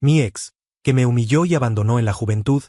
Mi ex, que me humilló y abandonó en la juventud,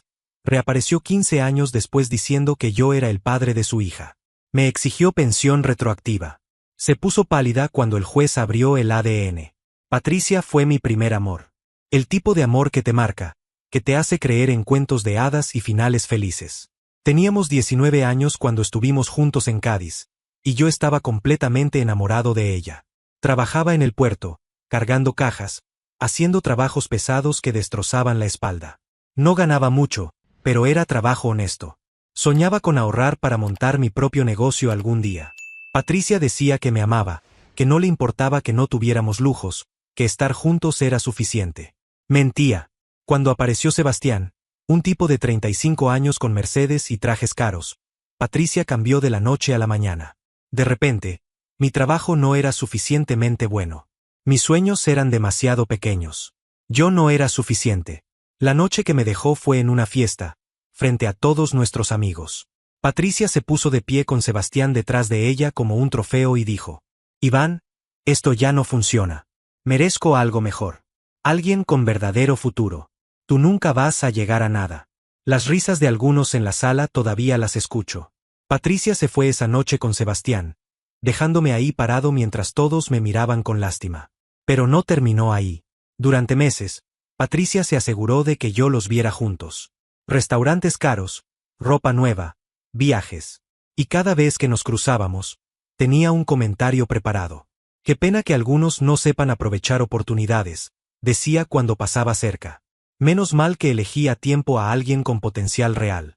reapareció 15 años después diciendo que yo era el padre de su hija. Me exigió pensión retroactiva. Se puso pálida cuando el juez abrió el ADN. Patricia fue mi primer amor. El tipo de amor que te marca, que te hace creer en cuentos de hadas y finales felices. Teníamos 19 años cuando estuvimos juntos en Cádiz, y yo estaba completamente enamorado de ella. Trabajaba en el puerto, cargando cajas, haciendo trabajos pesados que destrozaban la espalda. No ganaba mucho, pero era trabajo honesto. Soñaba con ahorrar para montar mi propio negocio algún día. Patricia decía que me amaba, que no le importaba que no tuviéramos lujos, que estar juntos era suficiente. Mentía. Cuando apareció Sebastián, un tipo de 35 años con Mercedes y trajes caros, Patricia cambió de la noche a la mañana. De repente, mi trabajo no era suficientemente bueno. Mis sueños eran demasiado pequeños. Yo no era suficiente. La noche que me dejó fue en una fiesta, frente a todos nuestros amigos. Patricia se puso de pie con Sebastián detrás de ella como un trofeo y dijo: Iván, esto ya no funciona. Merezco algo mejor. Alguien con verdadero futuro. Tú nunca vas a llegar a nada. Las risas de algunos en la sala todavía las escucho. Patricia se fue esa noche con Sebastián, dejándome ahí parado mientras todos me miraban con lástima. Pero no terminó ahí. Durante meses, Patricia se aseguró de que yo los viera juntos. Restaurantes caros, ropa nueva, viajes. Y cada vez que nos cruzábamos, tenía un comentario preparado. Qué pena que algunos no sepan aprovechar oportunidades, decía cuando pasaba cerca. Menos mal que elegí a tiempo a alguien con potencial real.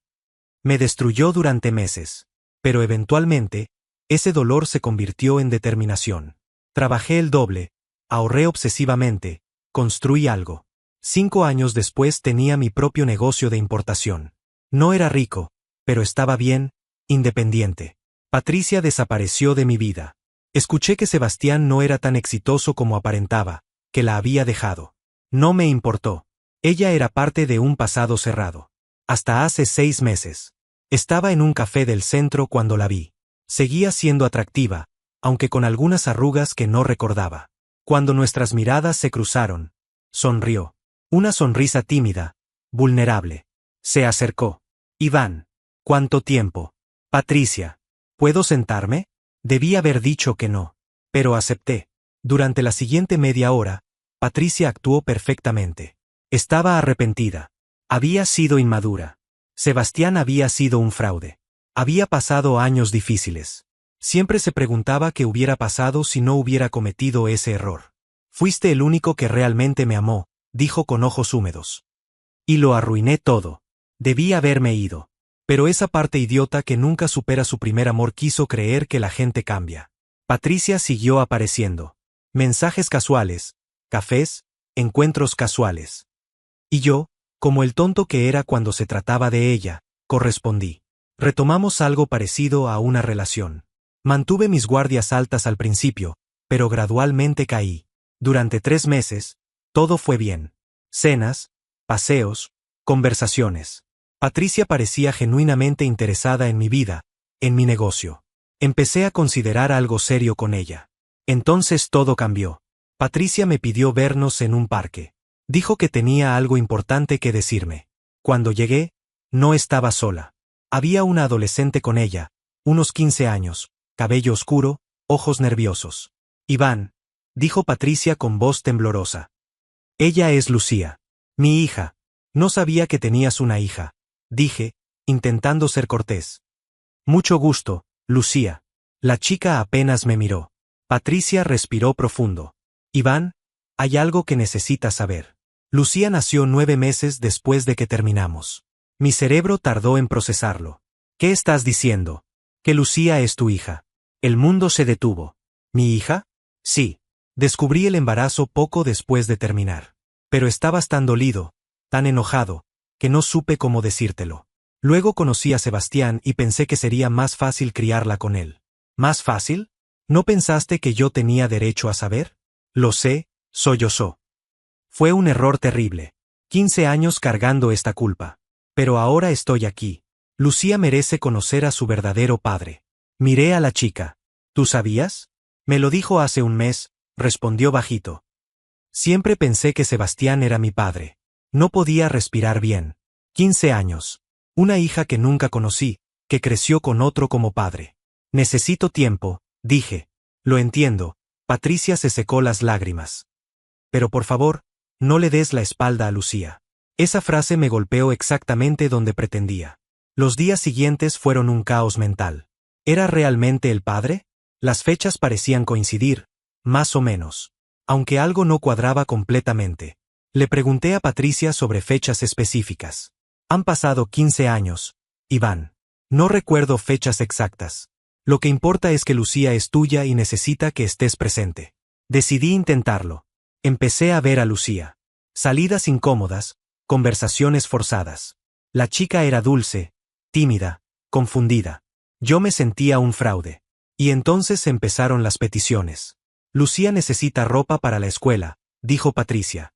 Me destruyó durante meses. Pero eventualmente, ese dolor se convirtió en determinación. Trabajé el doble, ahorré obsesivamente, construí algo. 5 años después tenía mi propio negocio de importación. No era rico, pero estaba bien, independiente. Patricia desapareció de mi vida. Escuché que Sebastián no era tan exitoso como aparentaba, que la había dejado. No me importó. Ella era parte de un pasado cerrado. Hasta hace 6 meses. Estaba en un café del centro cuando la vi. Seguía siendo atractiva, aunque con algunas arrugas que no recordaba. Cuando nuestras miradas se cruzaron, sonrió. Una sonrisa tímida, vulnerable. Se acercó. Iván. ¿Cuánto tiempo? Patricia. ¿Puedo sentarme? Debí haber dicho que no. Pero acepté. Durante la siguiente media hora, Patricia actuó perfectamente. Estaba arrepentida. Había sido inmadura. Sebastián había sido un fraude. Había pasado años difíciles. Siempre se preguntaba qué hubiera pasado si no hubiera cometido ese error. Fuiste el único que realmente me amó, dijo con ojos húmedos. Y lo arruiné todo. Debí haberme ido. Pero esa parte idiota que nunca supera su primer amor quiso creer que la gente cambia. Patricia siguió apareciendo. Mensajes casuales, cafés, encuentros casuales. Y yo, como el tonto que era cuando se trataba de ella, correspondí. Retomamos algo parecido a una relación. Mantuve mis guardias altas al principio, pero gradualmente caí. Durante 3 meses, todo fue bien. Cenas, paseos, conversaciones. Patricia parecía genuinamente interesada en mi vida, en mi negocio. Empecé a considerar algo serio con ella. Entonces todo cambió. Patricia me pidió vernos en un parque. Dijo que tenía algo importante que decirme. Cuando llegué, no estaba sola. Había una adolescente con ella, unos 15 años, cabello oscuro, ojos nerviosos. Iván, dijo Patricia con voz temblorosa. Ella es Lucía. Mi hija. No sabía que tenías una hija, dije, intentando ser cortés. Mucho gusto, Lucía. La chica apenas me miró. Patricia respiró profundo. Iván, hay algo que necesitas saber. Lucía nació 9 meses después de que terminamos. Mi cerebro tardó en procesarlo. ¿Qué estás diciendo? Que Lucía es tu hija. El mundo se detuvo. ¿Mi hija? Sí. Descubrí el embarazo poco después de terminar. Pero estabas tan dolido, tan enojado, que no supe cómo decírtelo. Luego conocí a Sebastián y pensé que sería más fácil criarla con él. ¿Más fácil? ¿No pensaste que yo tenía derecho a saber? Lo sé, sollozó. Fue un error terrible. 15 años cargando esta culpa. Pero ahora estoy aquí. Lucía merece conocer a su verdadero padre. Miré a la chica. ¿Tú sabías? Me lo dijo hace un mes, respondió bajito. Siempre pensé que Sebastián era mi padre. No podía respirar bien. 15 años. Una hija que nunca conocí, que creció con otro como padre. Necesito tiempo, dije. Lo entiendo. Patricia se secó las lágrimas. Pero por favor, no le des la espalda a Lucía. Esa frase me golpeó exactamente donde pretendía. Los días siguientes fueron un caos mental. ¿Era realmente el padre? Las fechas parecían coincidir, más o menos. Aunque algo no cuadraba completamente. Le pregunté a Patricia sobre fechas específicas. Han pasado 15 años, Iván. No recuerdo fechas exactas. Lo que importa es que Lucía es tuya y necesita que estés presente. Decidí intentarlo. Empecé a ver a Lucía. Salidas incómodas, conversaciones forzadas. La chica era dulce, tímida, confundida. Yo me sentía un fraude. Y entonces empezaron las peticiones. Lucía necesita ropa para la escuela, dijo Patricia.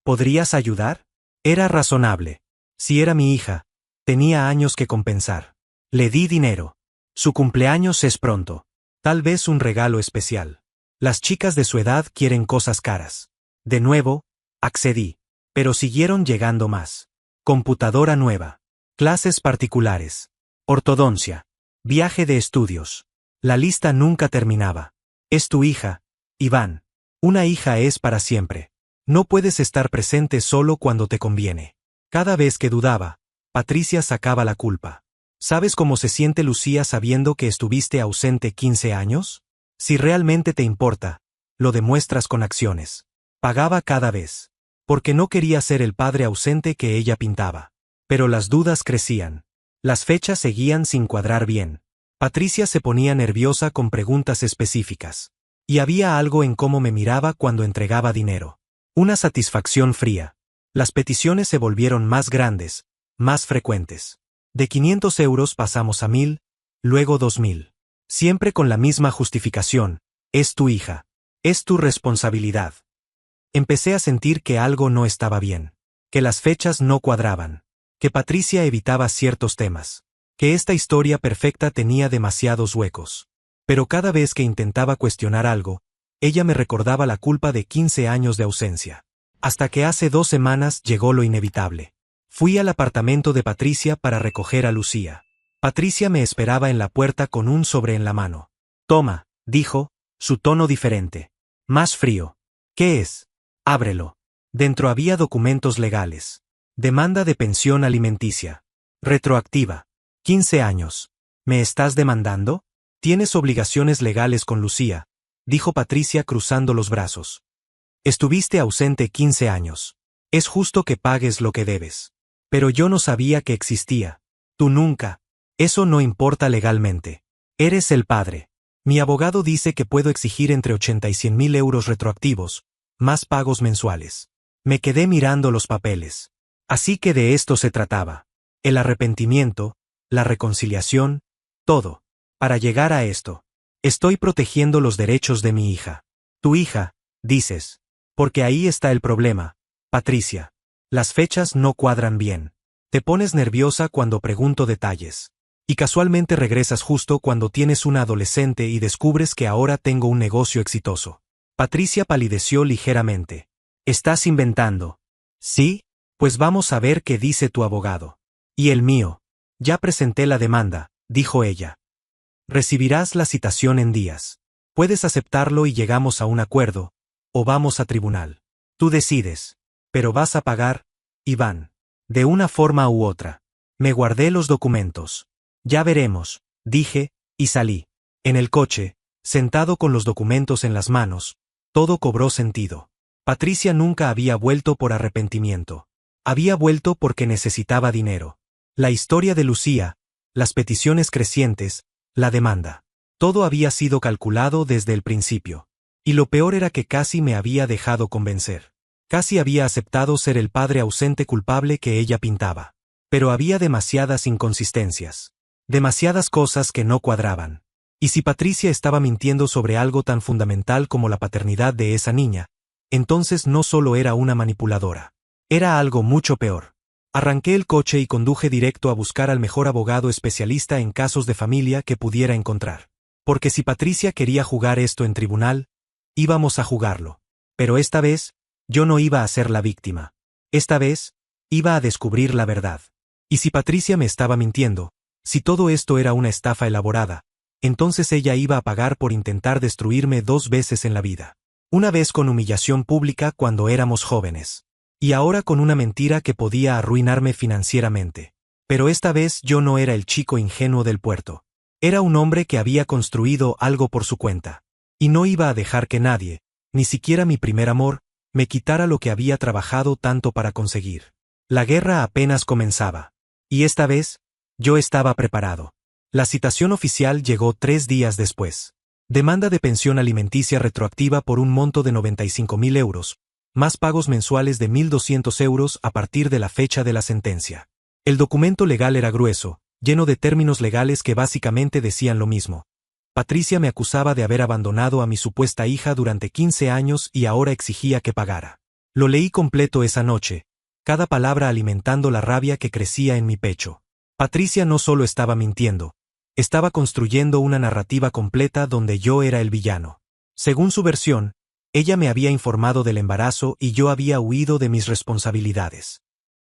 ¿Podrías ayudar? Era razonable. Si era mi hija, tenía años que compensar. Le di dinero. Su cumpleaños es pronto. Tal vez un regalo especial. Las chicas de su edad quieren cosas caras. De nuevo, accedí. Pero siguieron llegando más. Computadora nueva. Clases particulares. Ortodoncia. Viaje de estudios. La lista nunca terminaba. Es tu hija, Iván. Una hija es para siempre. No puedes estar presente solo cuando te conviene. Cada vez que dudaba, Patricia sacaba la culpa. ¿Sabes cómo se siente Lucía sabiendo que estuviste ausente 15 años? Si realmente te importa, lo demuestras con acciones. Pagaba cada vez. Porque no quería ser el padre ausente que ella pintaba. Pero las dudas crecían. Las fechas seguían sin cuadrar bien. Patricia se ponía nerviosa con preguntas específicas. Y había algo en cómo me miraba cuando entregaba dinero. Una satisfacción fría. Las peticiones se volvieron más grandes, más frecuentes. De 500 euros pasamos a 1000, luego 2000. Siempre con la misma justificación: es tu hija. Es tu responsabilidad. Empecé a sentir que algo no estaba bien. Que las fechas no cuadraban. Que Patricia evitaba ciertos temas. Que esta historia perfecta tenía demasiados huecos. Pero cada vez que intentaba cuestionar algo, ella me recordaba la culpa de 15 años de ausencia. Hasta que hace 2 semanas llegó lo inevitable. Fui al apartamento de Patricia para recoger a Lucía. Patricia me esperaba en la puerta con un sobre en la mano. Toma, dijo, su tono diferente. Más frío. ¿Qué es? Ábrelo. Dentro había documentos legales. Demanda de pensión alimenticia. Retroactiva. 15 años. ¿Me estás demandando? Tienes obligaciones legales con Lucía, dijo Patricia cruzando los brazos. Estuviste ausente 15 años. Es justo que pagues lo que debes. Pero yo no sabía que existía. Tú nunca. Eso no importa legalmente. Eres el padre. Mi abogado dice que puedo exigir entre 80 y 100.000 euros retroactivos, más pagos mensuales. Me quedé mirando los papeles. Así que de esto se trataba. El arrepentimiento, la reconciliación, todo. Para llegar a esto, estoy protegiendo los derechos de mi hija. Tu hija, dices. Porque ahí está el problema, Patricia. Las fechas no cuadran bien. Te pones nerviosa cuando pregunto detalles. Y casualmente regresas justo cuando tienes una adolescente y descubres que ahora tengo un negocio exitoso. Patricia palideció ligeramente. ¿Estás inventando? ¿Sí? Pues vamos a ver qué dice tu abogado. Y el mío. Ya presenté la demanda, dijo ella. Recibirás la citación en días. Puedes aceptarlo y llegamos a un acuerdo, o vamos a tribunal. Tú decides. Pero vas a pagar, Iván. De una forma u otra. Me guardé los documentos. Ya veremos, dije, y salí. En el coche, sentado con los documentos en las manos, todo cobró sentido. Patricia nunca había vuelto por arrepentimiento. Había vuelto porque necesitaba dinero. La historia de Lucía, las peticiones crecientes, la demanda. Todo había sido calculado desde el principio. Y lo peor era que casi me había dejado convencer. Casi había aceptado ser el padre ausente culpable que ella pintaba. Pero había demasiadas inconsistencias. Demasiadas cosas que no cuadraban. Y si Patricia estaba mintiendo sobre algo tan fundamental como la paternidad de esa niña, entonces no solo era una manipuladora. Era algo mucho peor. Arranqué el coche y conduje directo a buscar al mejor abogado especialista en casos de familia que pudiera encontrar. Porque si Patricia quería jugar esto en tribunal, íbamos a jugarlo. Pero esta vez, Yo no iba a ser la víctima. Esta vez, iba a descubrir la verdad. Y si Patricia me estaba mintiendo, si todo esto era una estafa elaborada, entonces ella iba a pagar por intentar destruirme 2 veces en la vida. Una vez con humillación pública cuando éramos jóvenes. Y ahora con una mentira que podía arruinarme financieramente. Pero esta vez yo no era el chico ingenuo del puerto. Era un hombre que había construido algo por su cuenta. Y no iba a dejar que nadie, ni siquiera mi primer amor, me quitara lo que había trabajado tanto para conseguir. La guerra apenas comenzaba. Y esta vez, yo estaba preparado. La citación oficial llegó 3 días después. Demanda de pensión alimenticia retroactiva por un monto de 95.000 euros, más pagos mensuales de 1.200 euros a partir de la fecha de la sentencia. El documento legal era grueso, lleno de términos legales que básicamente decían lo mismo. Patricia me acusaba de haber abandonado a mi supuesta hija durante 15 años y ahora exigía que pagara. Lo leí completo esa noche, cada palabra alimentando la rabia que crecía en mi pecho. Patricia no solo estaba mintiendo, estaba construyendo una narrativa completa donde yo era el villano. Según su versión, ella me había informado del embarazo y yo había huido de mis responsabilidades.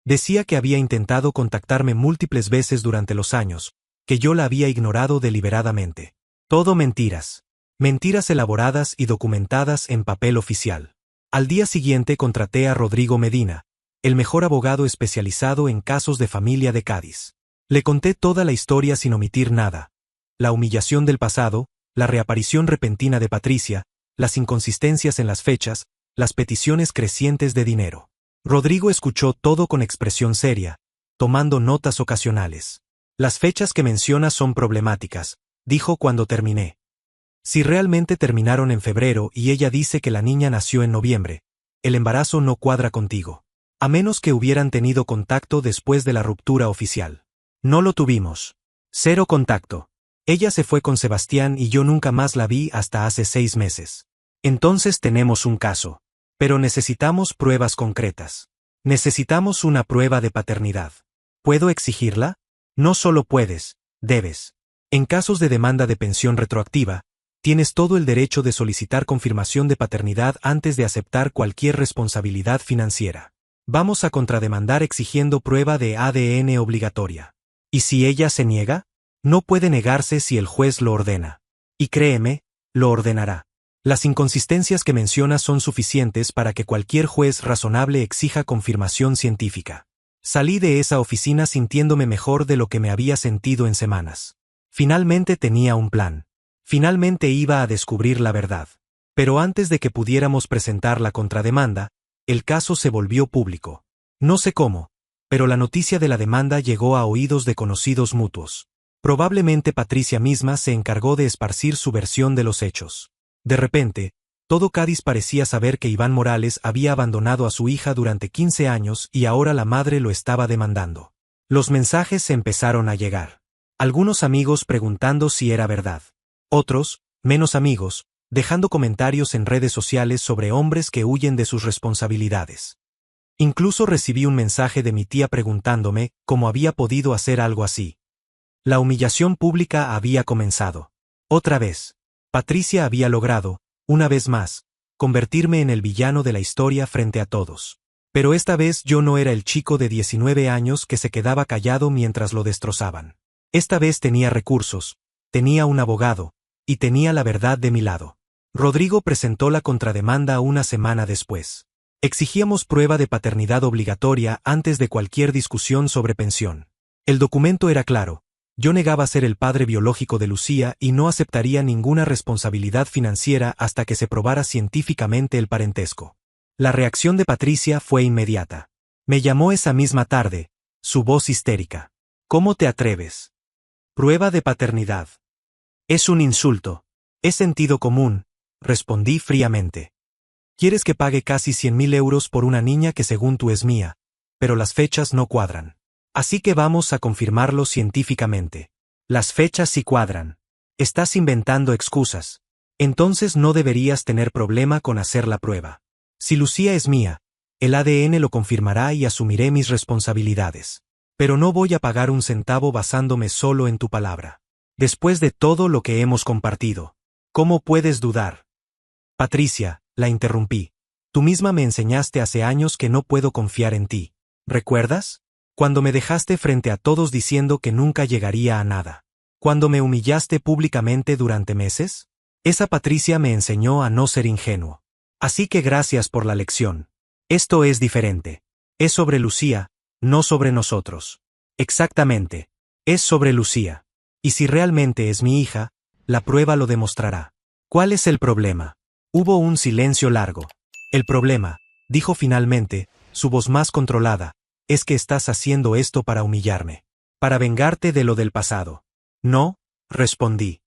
Decía que había intentado contactarme múltiples veces durante los años, que yo la había ignorado deliberadamente. Todo mentiras. Mentiras elaboradas y documentadas en papel oficial. Al día siguiente contraté a Rodrigo Medina, el mejor abogado especializado en casos de familia de Cádiz. Le conté toda la historia sin omitir nada. La humillación del pasado, la reaparición repentina de Patricia, las inconsistencias en las fechas, las peticiones crecientes de dinero. Rodrigo escuchó todo con expresión seria, tomando notas ocasionales. Las fechas que mencionas son problemáticas, dijo cuando terminé. Si realmente terminaron en febrero y ella dice que la niña nació en noviembre, el embarazo no cuadra contigo. A menos que hubieran tenido contacto después de la ruptura oficial. No lo tuvimos. 0 contacto. Ella se fue con Sebastián y yo nunca más la vi hasta hace 6 meses. Entonces tenemos un caso. Pero necesitamos pruebas concretas. Necesitamos una prueba de paternidad. ¿Puedo exigirla? No solo puedes, debes. En casos de demanda de pensión retroactiva, tienes todo el derecho de solicitar confirmación de paternidad antes de aceptar cualquier responsabilidad financiera. Vamos a contrademandar exigiendo prueba de ADN obligatoria. ¿Y si ella se niega? No puede negarse si el juez lo ordena. Y créeme, lo ordenará. Las inconsistencias que mencionas son suficientes para que cualquier juez razonable exija confirmación científica. Salí de esa oficina sintiéndome mejor de lo que me había sentido en semanas. Finalmente tenía un plan. Finalmente iba a descubrir la verdad. Pero antes de que pudiéramos presentar la contrademanda, el caso se volvió público. No sé cómo, pero la noticia de la demanda llegó a oídos de conocidos mutuos. Probablemente Patricia misma se encargó de esparcir su versión de los hechos. De repente, todo Cádiz parecía saber que Iván Morales había abandonado a su hija durante 15 años y ahora la madre lo estaba demandando. Los mensajes se empezaron a llegar. Algunos amigos preguntando si era verdad. Otros, menos amigos, dejando comentarios en redes sociales sobre hombres que huyen de sus responsabilidades. Incluso recibí un mensaje de mi tía preguntándome cómo había podido hacer algo así. La humillación pública había comenzado. Otra vez. Patricia había logrado, una vez más, convertirme en el villano de la historia frente a todos. Pero esta vez yo no era el chico de 19 años que se quedaba callado mientras lo destrozaban. Esta vez tenía recursos, tenía un abogado, y tenía la verdad de mi lado. Rodrigo presentó la contrademanda una semana después. Exigíamos prueba de paternidad obligatoria antes de cualquier discusión sobre pensión. El documento era claro. Yo negaba ser el padre biológico de Lucía y no aceptaría ninguna responsabilidad financiera hasta que se probara científicamente el parentesco. La reacción de Patricia fue inmediata. Me llamó esa misma tarde, su voz histérica. ¿Cómo te atreves? Prueba de paternidad. Es un insulto. Es sentido común, respondí fríamente. Quieres que pague casi 100.000 euros por una niña que según tú es mía, pero las fechas no cuadran. Así que vamos a confirmarlo científicamente. Las fechas sí cuadran. Estás inventando excusas. Entonces no deberías tener problema con hacer la prueba. Si Lucía es mía, el ADN lo confirmará y asumiré mis responsabilidades. Pero no voy a pagar un centavo basándome solo en tu palabra. Después de todo lo que hemos compartido, ¿cómo puedes dudar? Patricia, la interrumpí. Tú misma me enseñaste hace años que no puedo confiar en ti. ¿Recuerdas? Cuando me dejaste frente a todos diciendo que nunca llegaría a nada. Cuando me humillaste públicamente durante meses. Esa Patricia me enseñó a no ser ingenuo. Así que gracias por la lección. Esto es diferente. Es sobre Lucía, no sobre nosotros. Exactamente. Es sobre Lucía. Y si realmente es mi hija, la prueba lo demostrará. ¿Cuál es el problema? Hubo un silencio largo. El problema, dijo finalmente, su voz más controlada, es que estás haciendo esto para humillarme. Para vengarte de lo del pasado. No, respondí.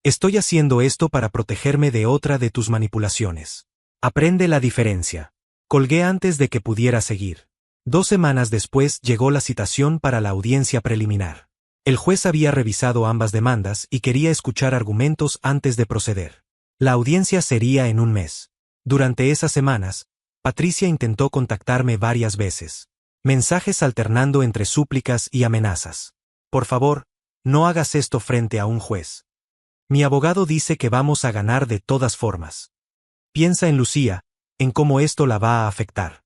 Estoy haciendo esto para protegerme de otra de tus manipulaciones. Aprende la diferencia. Colgué antes de que pudiera seguir. 2 semanas después llegó la citación para la audiencia preliminar. El juez había revisado ambas demandas y quería escuchar argumentos antes de proceder. La audiencia sería en un mes. Durante esas semanas, Patricia intentó contactarme varias veces. Mensajes alternando entre súplicas y amenazas. Por favor, no hagas esto frente a un juez. Mi abogado dice que vamos a ganar de todas formas. Piensa en Lucía, en cómo esto la va a afectar.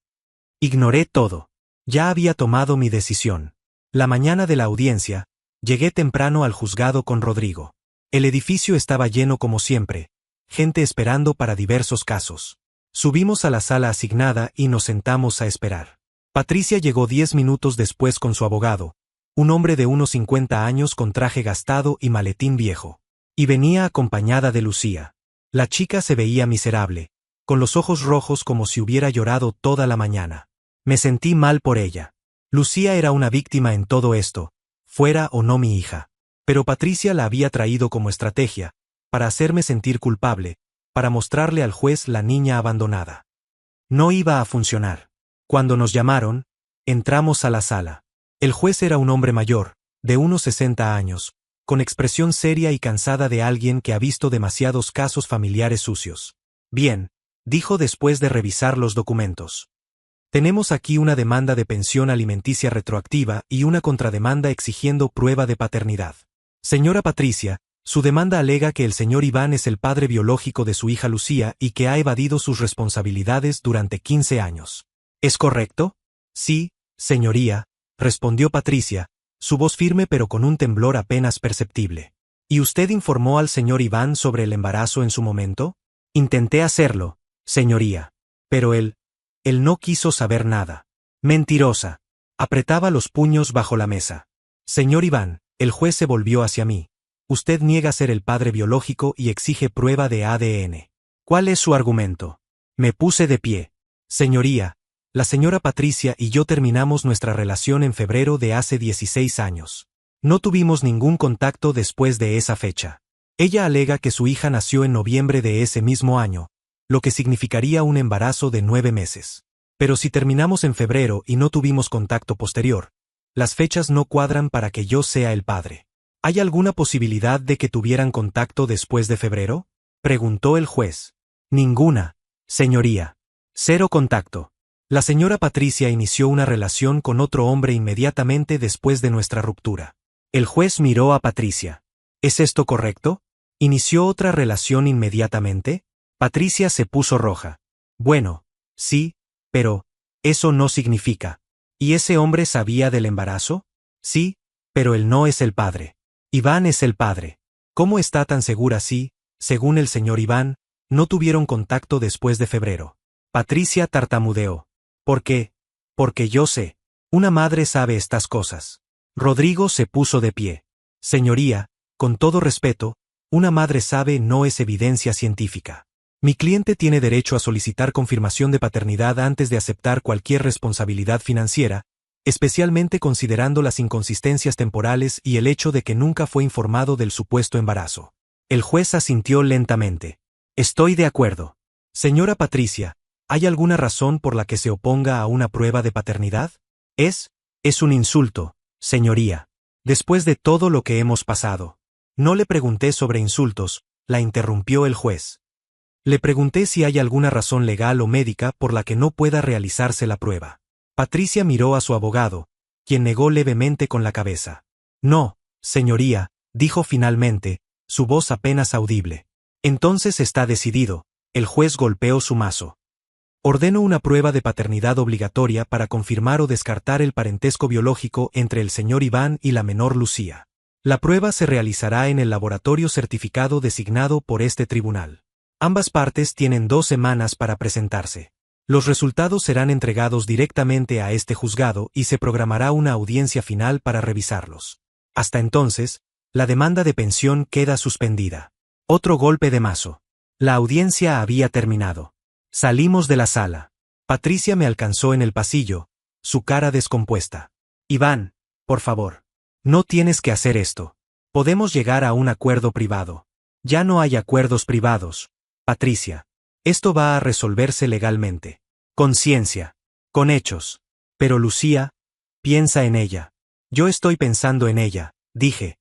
Ignoré todo. Ya había tomado mi decisión. La mañana de la audiencia, llegué temprano al juzgado con Rodrigo. El edificio estaba lleno como siempre, gente esperando para diversos casos. Subimos a la sala asignada y nos sentamos a esperar. Patricia llegó 10 minutos después con su abogado, un hombre de unos 50 años con traje gastado y maletín viejo. Y venía acompañada de Lucía. La chica se veía miserable, con los ojos rojos como si hubiera llorado toda la mañana. Me sentí mal por ella. Lucía era una víctima en todo esto, fuera o no mi hija. Pero Patricia la había traído como estrategia, para hacerme sentir culpable, para mostrarle al juez la niña abandonada. No iba a funcionar. Cuando nos llamaron, entramos a la sala. El juez era un hombre mayor, de unos 60 años, con expresión seria y cansada de alguien que ha visto demasiados casos familiares sucios. Bien, dijo después de revisar los documentos. Tenemos aquí una demanda de pensión alimenticia retroactiva y una contrademanda exigiendo prueba de paternidad. Señora Patricia, su demanda alega que el señor Iván es el padre biológico de su hija Lucía y que ha evadido sus responsabilidades durante 15 años. ¿Es correcto? Sí, señoría, respondió Patricia, su voz firme pero con un temblor apenas perceptible. ¿Y usted informó al señor Iván sobre el embarazo en su momento? Intenté hacerlo, señoría. Pero él no quiso saber nada. Mentirosa. Apretaba los puños bajo la mesa. Señor Iván, el juez se volvió hacia mí. Usted niega ser el padre biológico y exige prueba de ADN. ¿Cuál es su argumento? Me puse de pie. Señoría, la señora Patricia y yo terminamos nuestra relación en febrero de hace 16 años. No tuvimos ningún contacto después de esa fecha. Ella alega que su hija nació en noviembre de ese mismo año, lo que significaría un embarazo de 9 meses. Pero si terminamos en febrero y no tuvimos contacto posterior, las fechas no cuadran para que yo sea el padre. ¿Hay alguna posibilidad de que tuvieran contacto después de febrero? Preguntó el juez. Ninguna, señoría. 0 contacto. La señora Patricia inició una relación con otro hombre inmediatamente después de nuestra ruptura. El juez miró a Patricia. ¿Es esto correcto? ¿Inició otra relación inmediatamente? Patricia se puso roja. Bueno, sí, pero eso no significa. ¿Y ese hombre sabía del embarazo? Sí, pero él no es el padre. Iván es el padre. ¿Cómo está tan segura si, según el señor Iván, no tuvieron contacto después de febrero? Patricia tartamudeó. ¿Por qué? Porque yo sé. Una madre sabe estas cosas. Rodrigo se puso de pie. Señoría, con todo respeto, una madre sabe no es evidencia científica. Mi cliente tiene derecho a solicitar confirmación de paternidad antes de aceptar cualquier responsabilidad financiera, especialmente considerando las inconsistencias temporales y el hecho de que nunca fue informado del supuesto embarazo. El juez asintió lentamente. Estoy de acuerdo. Señora Patricia, ¿hay alguna razón por la que se oponga a una prueba de paternidad? Es un insulto, señoría. Después de todo lo que hemos pasado. No le pregunté sobre insultos, la interrumpió el juez. Le pregunté si hay alguna razón legal o médica por la que no pueda realizarse la prueba. Patricia miró a su abogado, quien negó levemente con la cabeza. No, señoría, dijo finalmente, su voz apenas audible. Entonces está decidido. El juez golpeó su mazo. Ordeno una prueba de paternidad obligatoria para confirmar o descartar el parentesco biológico entre el señor Iván y la menor Lucía. La prueba se realizará en el laboratorio certificado designado por este tribunal. Ambas partes tienen 2 semanas para presentarse. Los resultados serán entregados directamente a este juzgado y se programará una audiencia final para revisarlos. Hasta entonces, la demanda de pensión queda suspendida. Otro golpe de mazo. La audiencia había terminado. Salimos de la sala. Patricia me alcanzó en el pasillo, su cara descompuesta. Iván, por favor. No tienes que hacer esto. Podemos llegar a un acuerdo privado. Ya no hay acuerdos privados, Patricia. Esto va a resolverse legalmente. Con ciencia. Con hechos. Pero Lucía, piensa en ella. Yo estoy pensando en ella, dije.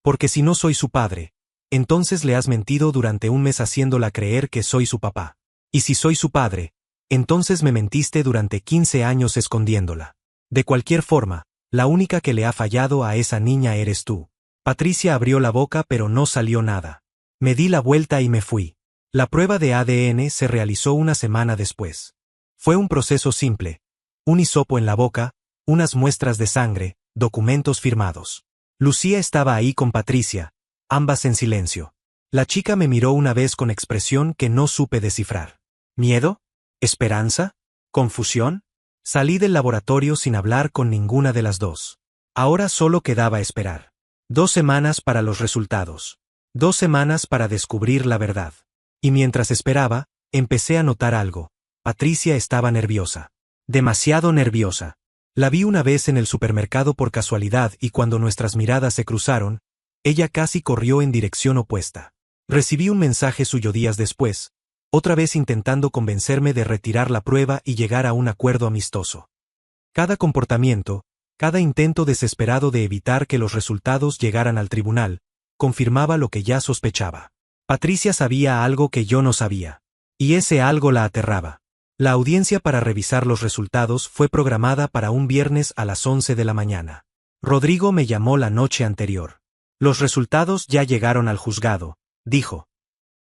Porque si no soy su padre, entonces le has mentido durante un mes haciéndola creer que soy su papá. Y si soy su padre, entonces me mentiste durante 15 años escondiéndola. De cualquier forma, la única que le ha fallado a esa niña eres tú. Patricia abrió la boca pero no salió nada. Me di la vuelta y me fui. La prueba de ADN se realizó una semana después. Fue un proceso simple. Un hisopo en la boca, unas muestras de sangre, documentos firmados. Lucía estaba ahí con Patricia, ambas en silencio. La chica me miró una vez con expresión que no supe descifrar. ¿Miedo? ¿Esperanza? ¿Confusión? Salí del laboratorio sin hablar con ninguna de las dos. Ahora solo quedaba esperar. 2 semanas para los resultados. 2 semanas para descubrir la verdad. Y mientras esperaba, empecé a notar algo. Patricia estaba nerviosa. Demasiado nerviosa. La vi una vez en el supermercado por casualidad y cuando nuestras miradas se cruzaron, ella casi corrió en dirección opuesta. Recibí un mensaje suyo días después, otra vez intentando convencerme de retirar la prueba y llegar a un acuerdo amistoso. Cada comportamiento, cada intento desesperado de evitar que los resultados llegaran al tribunal, confirmaba lo que ya sospechaba. Patricia sabía algo que yo no sabía. Y ese algo la aterraba. La audiencia para revisar los resultados fue programada para un viernes a las 11 de la mañana. Rodrigo me llamó la noche anterior. Los resultados ya llegaron al juzgado, dijo.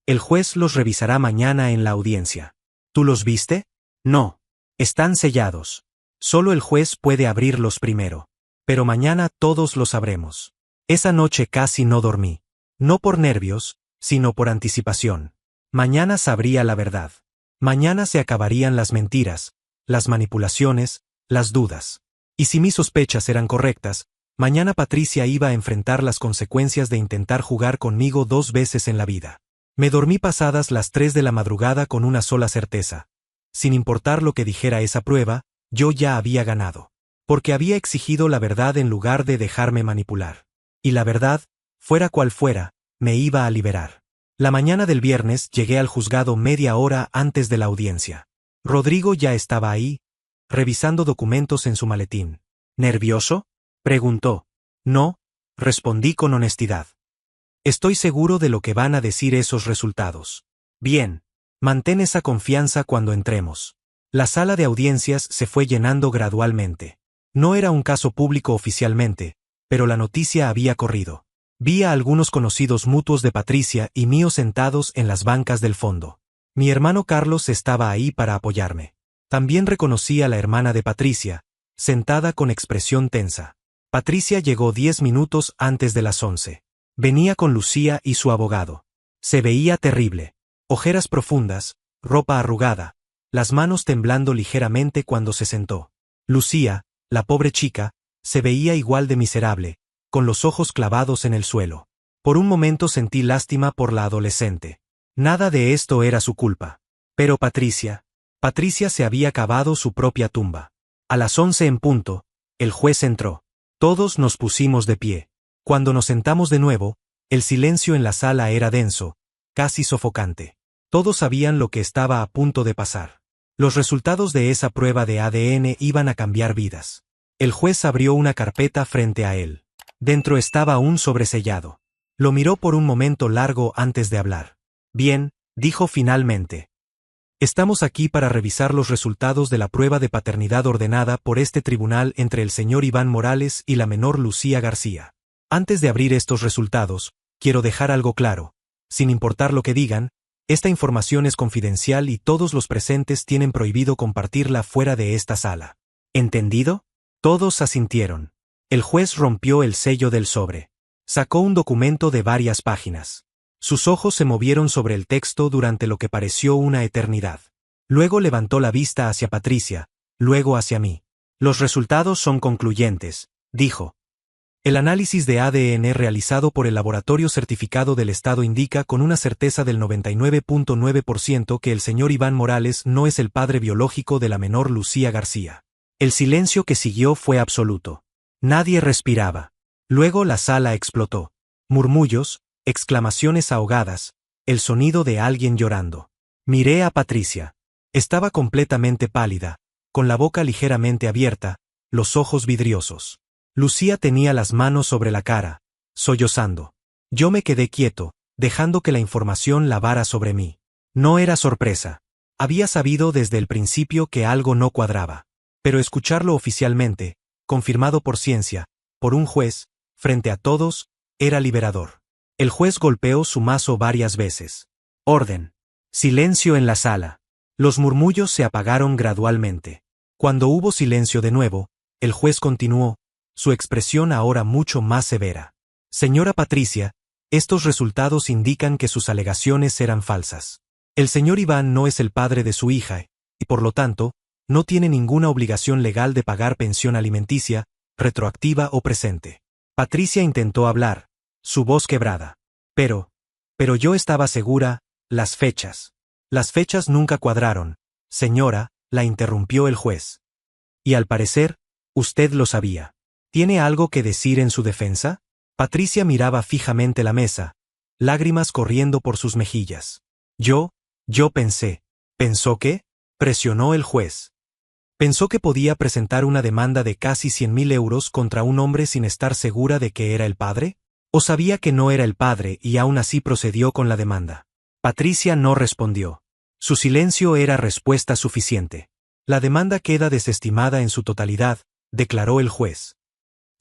El juez los revisará mañana en la audiencia. ¿Tú los viste? No. Están sellados. Solo el juez puede abrirlos primero. Pero mañana todos lo sabremos. Esa noche casi no dormí. No por nervios, sino por anticipación. Mañana sabría la verdad. Mañana se acabarían las mentiras, las manipulaciones, las dudas. Y si mis sospechas eran correctas, mañana Patricia iba a enfrentar las consecuencias de intentar jugar conmigo 2 veces en la vida. Me dormí pasadas las 3 de la madrugada con una sola certeza. Sin importar lo que dijera esa prueba, yo ya había ganado. Porque había exigido la verdad en lugar de dejarme manipular. Y la verdad, fuera cual fuera, me iba a liberar. La mañana del viernes llegué al juzgado media hora antes de la audiencia. Rodrigo ya estaba ahí, revisando documentos en su maletín. ¿Nervioso?, preguntó. No, respondí con honestidad. Estoy seguro de lo que van a decir esos resultados. Bien, mantén esa confianza cuando entremos. La sala de audiencias se fue llenando gradualmente. No era un caso público oficialmente, pero la noticia había corrido. Vi a algunos conocidos mutuos de Patricia y míos sentados en las bancas del fondo. Mi hermano Carlos estaba ahí para apoyarme. También reconocí a la hermana de Patricia, sentada con expresión tensa. Patricia llegó 10 minutos antes de las 11. Venía con Lucía y su abogado. Se veía terrible. Ojeras profundas, ropa arrugada, las manos temblando ligeramente cuando se sentó. Lucía, la pobre chica, se veía igual de miserable, con los ojos clavados en el suelo. Por un momento sentí lástima por la adolescente. Nada de esto era su culpa. Pero Patricia se había cavado su propia tumba. A las 11 en punto, el juez entró. Todos nos pusimos de pie. Cuando nos sentamos de nuevo, el silencio en la sala era denso, casi sofocante. Todos sabían lo que estaba a punto de pasar. Los resultados de esa prueba de ADN iban a cambiar vidas. El juez abrió una carpeta frente a él. Dentro estaba un sobresellado. Lo miró por un momento largo antes de hablar. Bien, dijo finalmente. Estamos aquí para revisar los resultados de la prueba de paternidad ordenada por este tribunal entre el señor Iván Morales y la menor Lucía García. Antes de abrir estos resultados, quiero dejar algo claro. Sin importar lo que digan, Esta información es confidencial y todos los presentes tienen prohibido compartirla fuera de esta sala. ¿Entendido? Todos asintieron. El juez rompió el sello del sobre. Sacó un documento de varias páginas. Sus ojos se movieron sobre el texto durante lo que pareció una eternidad. Luego levantó la vista hacia Patricia, luego hacia mí. Los resultados son concluyentes, dijo. El análisis de ADN realizado por el laboratorio certificado del Estado indica con una certeza del 99.9% que el señor Iván Morales no es el padre biológico de la menor Lucía García. El silencio que siguió fue absoluto. Nadie respiraba. Luego la sala explotó. Murmullos, exclamaciones ahogadas, el sonido de alguien llorando. Miré a Patricia. Estaba completamente pálida, con la boca ligeramente abierta, los ojos vidriosos. Lucía tenía las manos sobre la cara, sollozando. Yo me quedé quieto, dejando que la información lavara sobre mí. No era sorpresa. Había sabido desde el principio que algo no cuadraba. Pero escucharlo oficialmente, confirmado por ciencia, por un juez, frente a todos, era liberador. El juez golpeó su mazo varias veces. Orden. Silencio en la sala. Los murmullos se apagaron gradualmente. Cuando hubo silencio de nuevo, el juez continuó, su expresión ahora mucho más severa. Señora Patricia, estos resultados indican que sus alegaciones eran falsas. El señor Iván no es el padre de su hija, y por lo tanto, no tiene ninguna obligación legal de pagar pensión alimenticia, retroactiva o presente. Patricia intentó hablar, su voz quebrada. Pero yo estaba segura, las fechas. Las fechas nunca cuadraron, señora, la interrumpió el juez. Y al parecer, usted lo sabía. ¿Tiene algo que decir en su defensa? Patricia miraba fijamente la mesa, lágrimas corriendo por sus mejillas. Yo pensé. ¿Pensó qué? Presionó el juez. Pensó que podía presentar una demanda de casi 100.000 euros contra un hombre sin estar segura de que era el padre? ¿O sabía que no era el padre y aún así procedió con la demanda? Patricia no respondió. Su silencio era respuesta suficiente. La demanda queda desestimada en su totalidad, declaró el juez.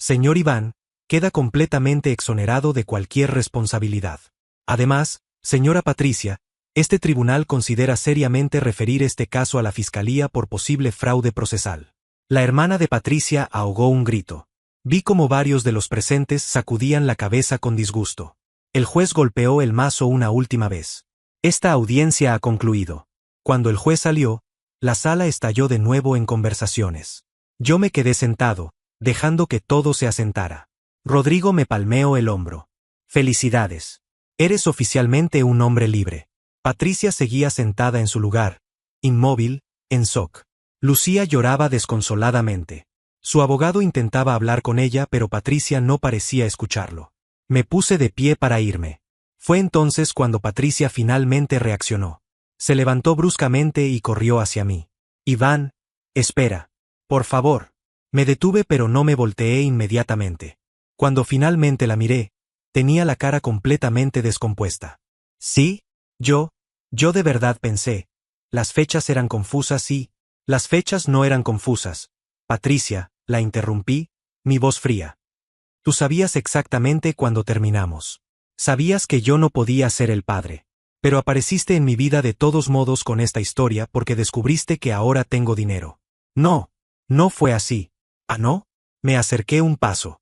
Señor Iván, queda completamente exonerado de cualquier responsabilidad. Además, señora Patricia, este tribunal considera seriamente referir este caso a la Fiscalía por posible fraude procesal. La hermana de Patricia ahogó un grito. Vi como varios de los presentes sacudían la cabeza con disgusto. El juez golpeó el mazo una última vez. Esta audiencia ha concluido. Cuando el juez salió, la sala estalló de nuevo en conversaciones. Yo me quedé sentado, dejando que todo se asentara. Rodrigo me palmeó el hombro. Felicidades. Eres oficialmente un hombre libre. Patricia seguía sentada en su lugar, inmóvil, en shock. Lucía lloraba desconsoladamente. Su abogado intentaba hablar con ella, pero Patricia no parecía escucharlo. Me puse de pie para irme. Fue entonces cuando Patricia finalmente reaccionó. Se levantó bruscamente y corrió hacia mí. Iván, espera. Por favor. Me detuve pero no me volteé inmediatamente. Cuando finalmente la miré, tenía la cara completamente descompuesta. Sí, yo de verdad pensé. Las fechas eran confusas y... Las fechas no eran confusas. Patricia, la interrumpí, mi voz fría. Tú sabías exactamente cuándo terminamos. Sabías que yo no podía ser el padre. Pero apareciste en mi vida de todos modos con esta historia porque descubriste que ahora tengo dinero. No fue así. ¿Ah, no? Me acerqué un paso.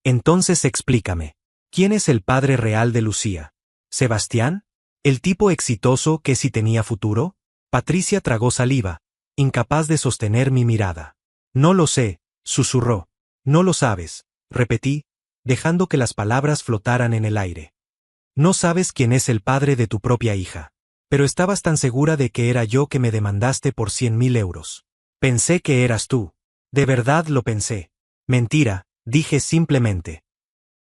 Entonces explícame. ¿Quién es el padre real de Lucía? ¿Sebastián? ¿El tipo exitoso que sí tenía futuro? Patricia tragó saliva, incapaz de sostener mi mirada. No lo sé, susurró. No lo sabes, repetí, dejando que las palabras flotaran en el aire. No sabes quién es el padre de tu propia hija. Pero estabas tan segura de que era yo que me demandaste por 100.000 euros. Pensé que eras tú. De verdad lo pensé. Mentira, dije simplemente.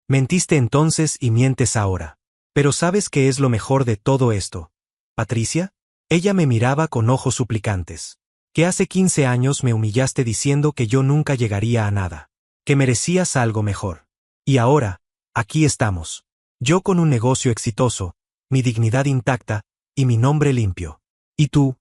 Mentiste entonces y mientes ahora. Pero ¿sabes qué es lo mejor de todo esto? ¿Patricia? Ella me miraba con ojos suplicantes. Que hace 15 años me humillaste diciendo que yo nunca llegaría a nada. Que merecías algo mejor. Y ahora, aquí estamos. Yo con un negocio exitoso, mi dignidad intacta, y mi nombre limpio. ¿Y tú?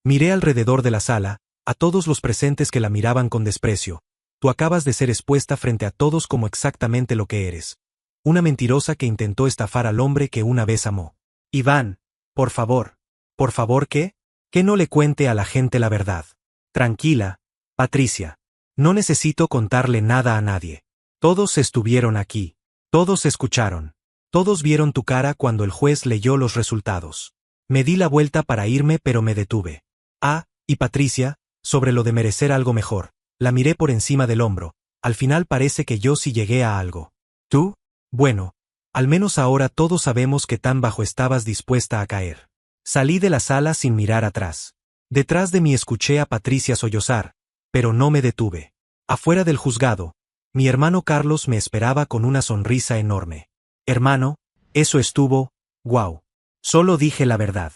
Miré alrededor de la sala, a todos los presentes que la miraban con desprecio. Tú acabas de ser expuesta frente a todos como exactamente lo que eres. Una mentirosa que intentó estafar al hombre que una vez amó. Iván, Por favor, ¿qué? Que no le cuente a la gente la verdad. Tranquila, Patricia. No necesito contarle nada a nadie. Todos estuvieron aquí. Todos escucharon. Todos vieron tu cara cuando el juez leyó los resultados. Me di la vuelta para irme, pero me detuve. Y Patricia, sobre lo de merecer algo mejor, la miré por encima del hombro. Al final parece que yo sí llegué a algo. ¿Tú? Bueno, al menos ahora todos sabemos que tan bajo estabas dispuesta a caer. Salí de la sala sin mirar atrás. Detrás de mí escuché a Patricia sollozar, pero no me detuve. Afuera del juzgado, mi hermano Carlos me esperaba con una sonrisa enorme. Hermano, eso estuvo, guau. Solo dije la verdad.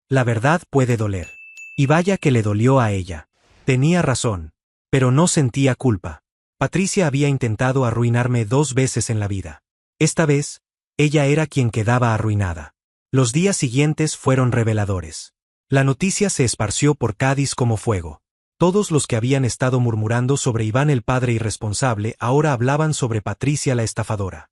La verdad puede doler. Y vaya que le dolió a ella. Tenía razón, pero no sentía culpa. Patricia había intentado arruinarme 2 veces en la vida. Esta vez, ella era quien quedaba arruinada. Los días siguientes fueron reveladores. La noticia se esparció por Cádiz como fuego. Todos los que habían estado murmurando sobre Iván el padre irresponsable ahora hablaban sobre Patricia la estafadora.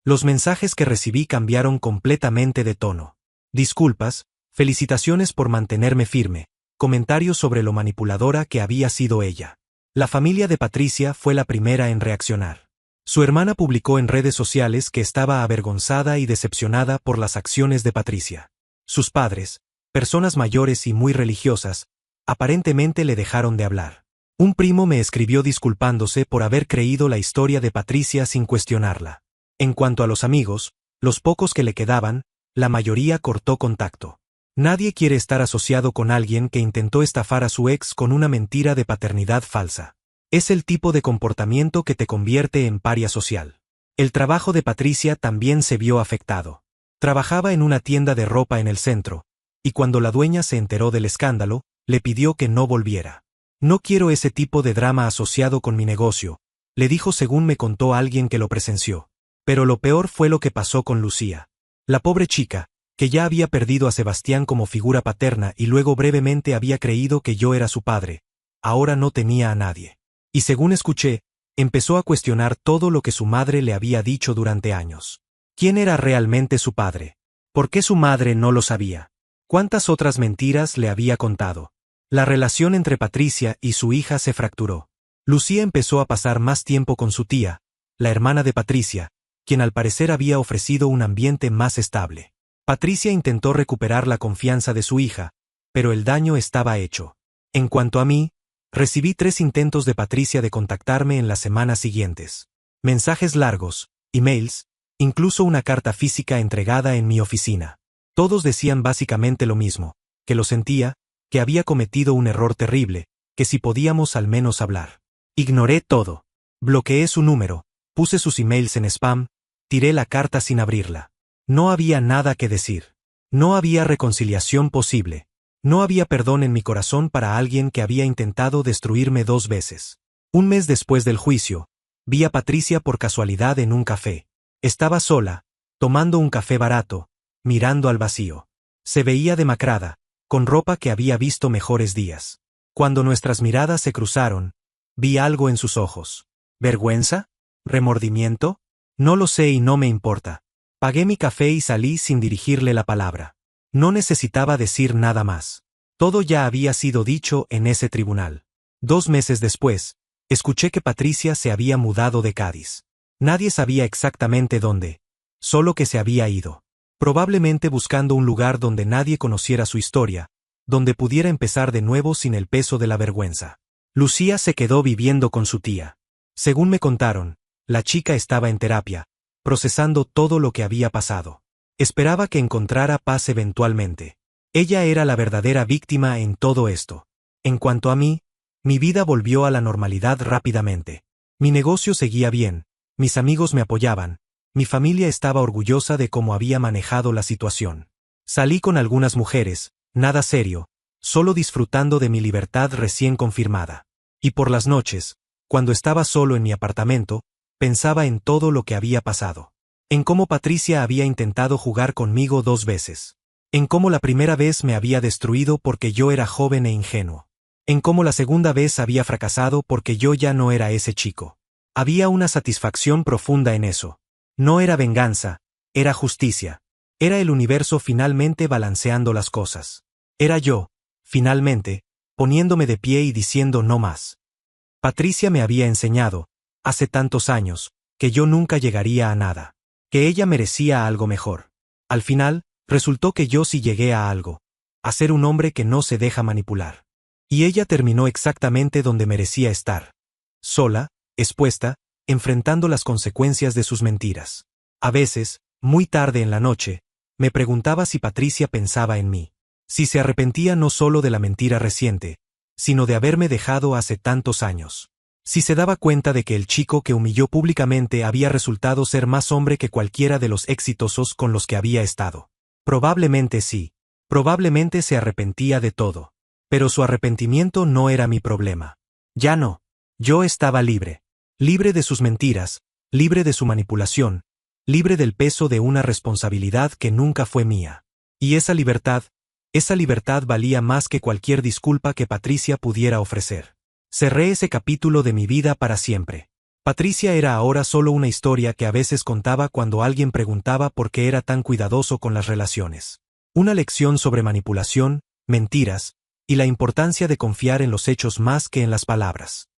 Los mensajes que recibí cambiaron completamente de tono. Disculpas, felicitaciones por mantenerme firme, comentarios sobre lo manipuladora que había sido ella. La familia de Patricia fue la primera en reaccionar. Su hermana publicó en redes sociales que estaba avergonzada y decepcionada por las acciones de Patricia. Sus padres, personas mayores y muy religiosas, aparentemente le dejaron de hablar. Un primo me escribió disculpándose por haber creído la historia de Patricia sin cuestionarla. En cuanto a los amigos, los pocos que le quedaban, la mayoría cortó contacto. Nadie quiere estar asociado con alguien que intentó estafar a su ex con una mentira de paternidad falsa. Es el tipo de comportamiento que te convierte en paria social. El trabajo de Patricia también se vio afectado. Trabajaba en una tienda de ropa en el centro, y cuando la dueña se enteró del escándalo, le pidió que no volviera. No quiero ese tipo de drama asociado con mi negocio, le dijo según me contó alguien que lo presenció. Pero lo peor fue lo que pasó con Lucía. La pobre chica, que ya había perdido a Sebastián como figura paterna y luego brevemente había creído que yo era su padre, ahora no tenía a nadie. Y según escuché, empezó a cuestionar todo lo que su madre le había dicho durante años. ¿Quién era realmente su padre? ¿Por qué su madre no lo sabía? ¿Cuántas otras mentiras le había contado? La relación entre Patricia y su hija se fracturó. Lucía empezó a pasar más tiempo con su tía, la hermana de Patricia, quien al parecer había ofrecido un ambiente más estable. Patricia intentó recuperar la confianza de su hija, pero el daño estaba hecho. En cuanto a mí, recibí 3 intentos de Patricia de contactarme en las semanas siguientes. Mensajes largos, emails, incluso una carta física entregada en mi oficina. Todos decían básicamente lo mismo, que lo sentía, que había cometido un error terrible, que si podíamos al menos hablar. Ignoré todo. Bloqueé su número, puse sus emails en spam, tiré la carta sin abrirla. No había nada que decir. No había reconciliación posible. No había perdón en mi corazón para alguien que había intentado destruirme 2 veces. Un mes después del juicio, vi a Patricia por casualidad en un café. Estaba sola, tomando un café barato, mirando al vacío. Se veía demacrada, con ropa que había visto mejores días. Cuando nuestras miradas se cruzaron, vi algo en sus ojos. ¿Vergüenza? ¿Remordimiento? No lo sé y no me importa. Pagué mi café y salí sin dirigirle la palabra. No necesitaba decir nada más. Todo ya había sido dicho en ese tribunal. 2 meses después, escuché que Patricia se había mudado de Cádiz. Nadie sabía exactamente dónde, solo que se había ido. Probablemente buscando un lugar donde nadie conociera su historia, donde pudiera empezar de nuevo sin el peso de la vergüenza. Lucía se quedó viviendo con su tía. Según me contaron, la chica estaba en terapia, procesando todo lo que había pasado. Esperaba que encontrara paz eventualmente. Ella era la verdadera víctima en todo esto. En cuanto a mí, mi vida volvió a la normalidad rápidamente. Mi negocio seguía bien, mis amigos me apoyaban, mi familia estaba orgullosa de cómo había manejado la situación. Salí con algunas mujeres, nada serio, solo disfrutando de mi libertad recién confirmada. Y por las noches, cuando estaba solo en mi apartamento, pensaba en todo lo que había pasado. En cómo Patricia había intentado jugar conmigo 2 veces. En cómo la primera vez me había destruido porque yo era joven e ingenuo. En cómo la segunda vez había fracasado porque yo ya no era ese chico. Había una satisfacción profunda en eso. No era venganza, era justicia. Era el universo finalmente balanceando las cosas. Era yo, finalmente, poniéndome de pie y diciendo no más. Patricia me había enseñado, hace tantos años, que yo nunca llegaría a nada. Que ella merecía algo mejor. Al final, resultó que yo sí llegué a algo. A ser un hombre que no se deja manipular. Y ella terminó exactamente donde merecía estar. Sola, expuesta, enfrentando las consecuencias de sus mentiras. A veces, muy tarde en la noche, me preguntaba si Patricia pensaba en mí. Si se arrepentía no solo de la mentira reciente, sino de haberme dejado hace tantos años. Si se daba cuenta de que el chico que humilló públicamente había resultado ser más hombre que cualquiera de los exitosos con los que había estado. Probablemente sí. Probablemente se arrepentía de todo. Pero su arrepentimiento no era mi problema. Ya no. Yo estaba libre. Libre de sus mentiras, libre de su manipulación, libre del peso de una responsabilidad que nunca fue mía. Y esa libertad valía más que cualquier disculpa que Patricia pudiera ofrecer. Cerré ese capítulo de mi vida para siempre. Patricia era ahora solo una historia que a veces contaba cuando alguien preguntaba por qué era tan cuidadoso con las relaciones. Una lección sobre manipulación, mentiras, y la importancia de confiar en los hechos más que en las palabras.